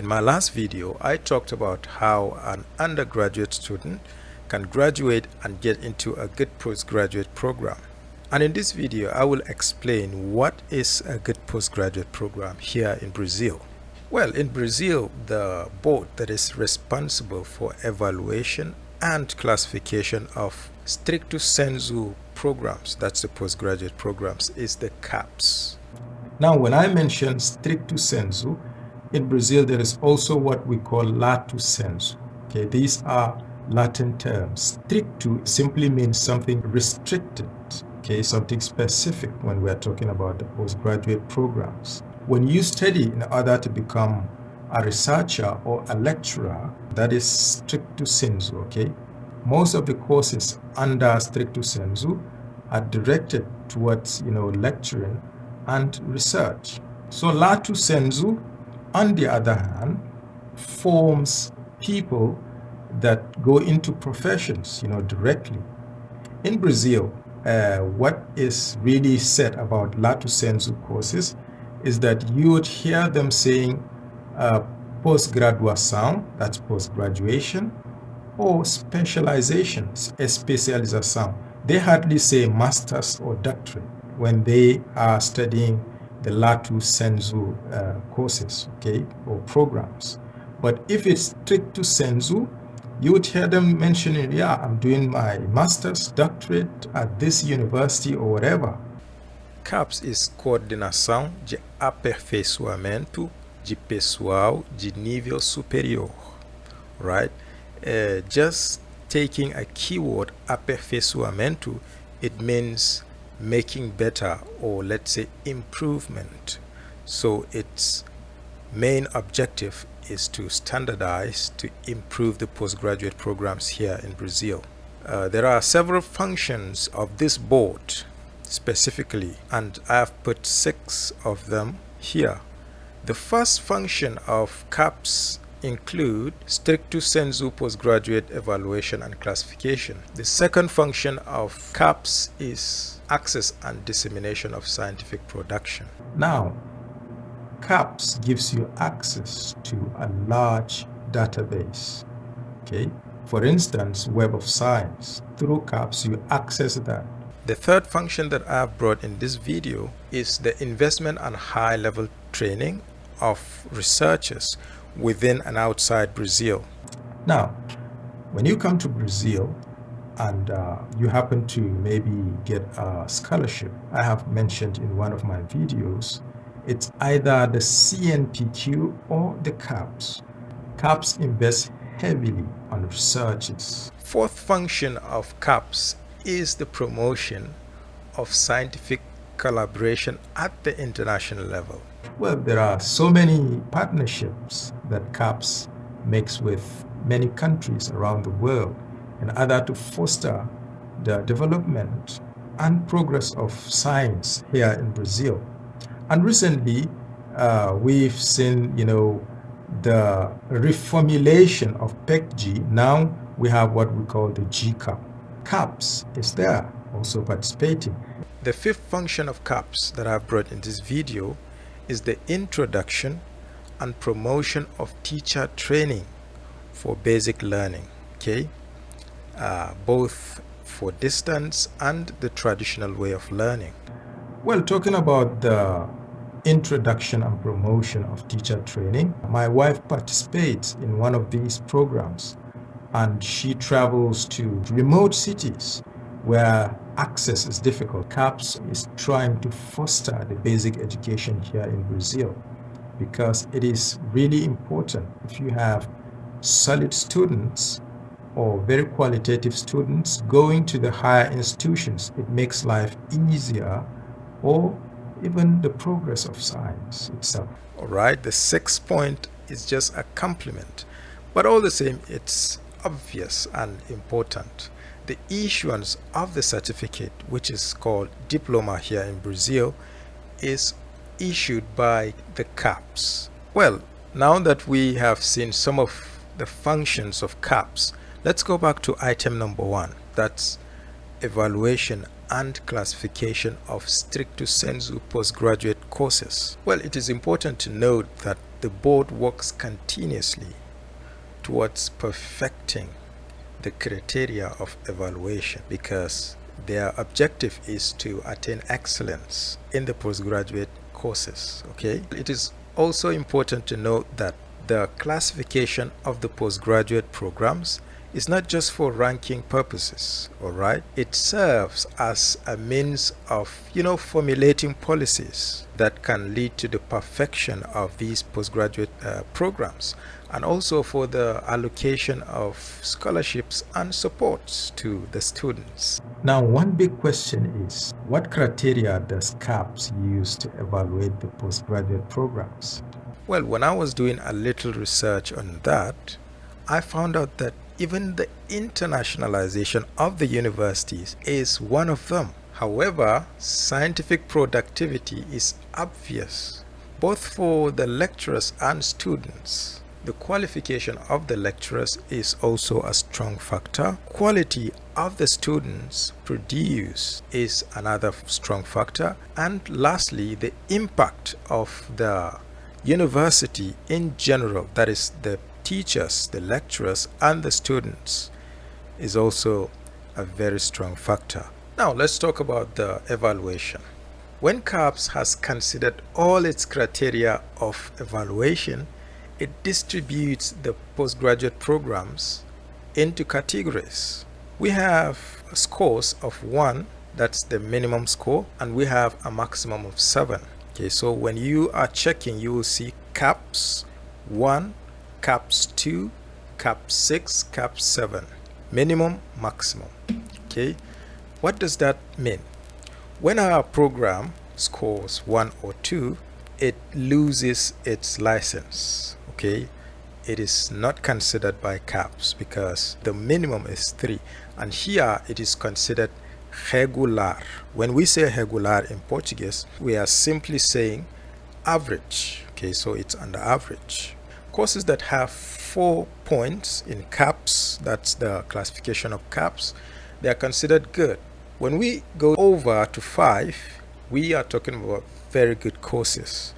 my last video, I talked about how an undergraduate student can graduate and get into a good postgraduate program. And in this video, I will explain what is a good postgraduate program here in Brazil. Well, in Brazil, the board that is responsible for evaluation and classification of stricto sensu programs, that's the postgraduate programs, is the CAPS. Now, when I mention stricto sensu, in Brazil, there is also what we call lato sensu. Okay, these are Latin terms. Stricto simply means something restricted, okay, something specific when we are talking about the postgraduate programs. When you study in order to become a researcher or a lecturer, that is stricto sensu, okay? Most of the courses under stricto sensu are directed towards, lecturing and research. So lato sensu, on the other hand, forms people that go into professions, directly. In Brazil, what is really said about lato sensu courses is that you would hear them saying postgraduação, that's post-graduation, or specialization, especialização. They hardly say masters or doctorate when they are studying the lato sensu courses, okay, or programs. But if it's stricto sensu, you would hear them mentioning, yeah, I'm doing my master's, doctorate at this university or whatever. CAPS is Coordenação de Aperfeiçoamento de Pessoal de Nível Superior, right? Just taking a keyword, aperfeiçoamento, it means making better, or let's say improvement. So its main objective is to standardize, to improve the postgraduate programs here in Brazil. There are several functions of this board specifically, and I have put 6 of them here. The first function of CAPS include stricto sensu postgraduate evaluation and classification. The second function of CAPS is access and dissemination of scientific production. Now, CAPS gives you access to a large database. Okay, for instance, Web of Science. Through CAPS, you access that. The third function that I have brought in this video is the investment and high-level training of researchers within and outside Brazil. Now, when you come to Brazil and you happen to maybe get a scholarship, I have mentioned in one of my videos, it's either the CNPq or the CAPS. CAPS invests heavily on researchers. Fourth function of CAPS is the promotion of scientific collaboration at the international level. Well, there are so many partnerships that CAPS makes with many countries around the world in order to foster the development and progress of science here in Brazil. And recently, we've seen, the reformulation of pec-g. Now we have what we call the gcub. CAPS is there, also participating. The fifth function of CAPS that I've brought in this video is the introduction and promotion of teacher training for basic learning, okay? Both for distance and the traditional way of learning. Well, talking about the introduction and promotion of teacher training, my wife participates in one of these programs, and she travels to remote cities where access is difficult. CAPS is trying to foster the basic education here in Brazil because it is really important. If you have solid students or very qualitative students going to the higher institutions, it makes life easier, or even the progress of science itself. All right, the 6th point is just a compliment, but all the same, it's obvious and important. The issuance of the certificate, which is called diploma here in Brazil, is issued by the CAPS. Well, now that we have seen some of the functions of CAPS, let's go back to item number 1. That's evaluation and classification of stricto sensu postgraduate courses. Well, it is important to note that the board works continuously towards perfecting the criteria of evaluation, because their objective is to attain excellence in the postgraduate courses. Okay, it is also important to note that the classification of the postgraduate programs is not just for ranking purposes, all right? It serves as a means of, formulating policies that can lead to the perfection of these postgraduate programs, and also for the allocation of scholarships and supports to the students. Now, one big question is, what criteria does CAPS use to evaluate the postgraduate programs? Well, when I was doing a little research on that, I found out that even the internationalization of the universities is one of them. However, scientific productivity is obvious, both for the lecturers and students. The qualification of the lecturers is also a strong factor. Quality of the students produced is another strong factor. And lastly, the impact of the university in general, that is the teachers, the lecturers, and the students, is also a very strong factor. Now let's talk about the evaluation. When CAPS has considered all its criteria of evaluation, it distributes the postgraduate programs into categories. We have scores of 1, that's the minimum score, and we have a maximum of 7. Okay, so when you are checking, you will see CAPS 1, CAPS 2, CAPS 6, CAPS 7. Minimum, maximum. Okay, what does that mean? When our program scores 1 or 2, it loses its license. Okay, it is not considered by CAPS because the minimum is 3, and here it is considered regular. When we say regular in Portuguese, we are simply saying average. Okay, so it's under average. Courses that have 4 points in CAPS, that's the classification of CAPS, they are considered good. When we go over to 5, we are talking about very good courses.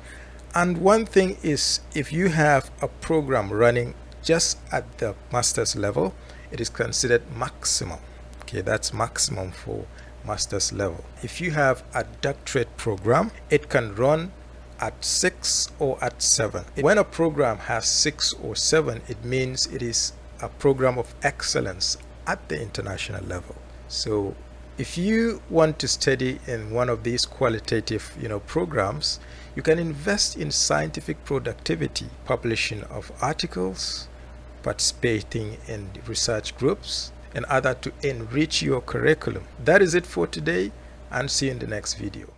And one thing is, if you have a program running just at the master's level, it is considered maximum. Okay, that's maximum for master's level. If you have a doctorate program, it can run at 6 or at 7. When a program has 6 or 7, it means it is a program of excellence at the international level. So if you want to study in one of these qualitative programs, you can invest in scientific productivity, publishing of articles, participating in research groups, and other to enrich your curriculum. That is it for today, and see you in the next video.